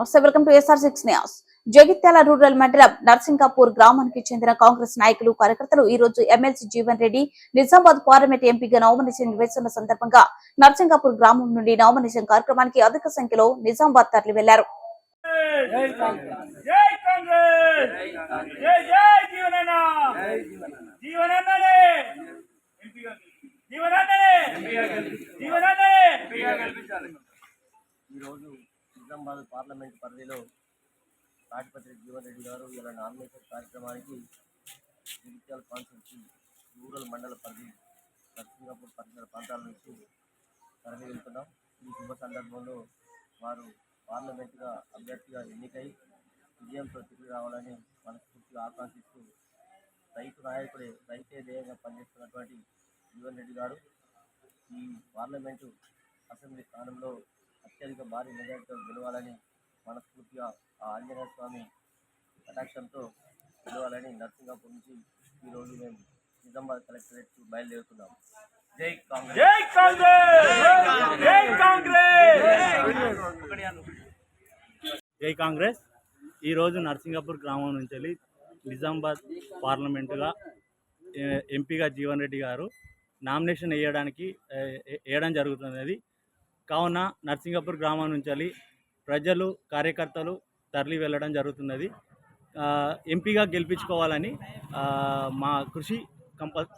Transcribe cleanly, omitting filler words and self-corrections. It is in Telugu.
నమస్తే, welcome to SR6 news. Jagtial rural మండలం నర్సింగాపూర్ గ్రామానికి చెందిన కాంగ్రెస్ నాయకులు కార్యకర్తలు ఈ రోజు ఎమ్మెల్సీ జీవన్ రెడ్డి నిజామాబాద్ పార్లమెంట్ ఎంపీగా నామినేషన్ వేస్తున్న సందర్భంగా నర్సింగాపూర్ గ్రామం నుండి నామినేషన్ కార్యక్రమానికి అధిక సంఖ్యలో నిజామాబాద్ తరలి వెళ్లారు. ఈరోజు నిజామాబాద్ పార్లమెంట్ పరిధిలో తాటిపత్రి జీవన్ రెడ్డి గారు ఇలా నామినేషన్ కార్యక్రమానికి జగిత్యాల కాన్స్టిట్యూన్సీ రూరల్ మండల పరిధి నర్సింగాపూర్ పరిసర ప్రాంతాల నుంచి తరలి వెళ్తున్నాం. ఈ శుభ సందర్భంలో వారు పార్లమెంటుగా అభ్యర్థిగా ఎన్నికై విజయంతో తిరిగి రావాలని మనస్ఫూర్తిగా ఆకాంక్షిస్తూ రైతు నాయకుడే రైతే ధ్యేయంగా పనిచేస్తున్నటువంటి జీవన్ రెడ్డి గారు ఈ పార్లమెంటు అసెంబ్లీ స్థానంలో అత్యధిక భారీ మెజార్టీతో గెలవాలని మనస్ఫూర్తిగా ఆ ఆంజనేయ స్వామి కటాక్షంతో గెలవాలని నర్సింగాపూర్ నుంచి ఈరోజు మేము నిజామాబాద్ కలెక్టరేట్ బయలుదేరుతున్నాం. జై కాంగ్రెస్, జై కాంగ్రెస్, జై కాంగ్రెస్, జై కాంగ్రెస్. ఈరోజు నర్సింగాపూర్ గ్రామం నుంచి వెళ్ళి నిజామాబాద్ పార్లమెంటుగా ఎంపీగా జీవన్ రెడ్డి గారు నామినేషన్ వేయడం జరుగుతున్నది. కావున నర్సింగాపూర్ గ్రామం నుంచి ప్రజలు కార్యకర్తలు తరలి వెళ్ళడం జరుగుతున్నది. ఎంపీగా గెలిపించుకోవాలని మా కృషి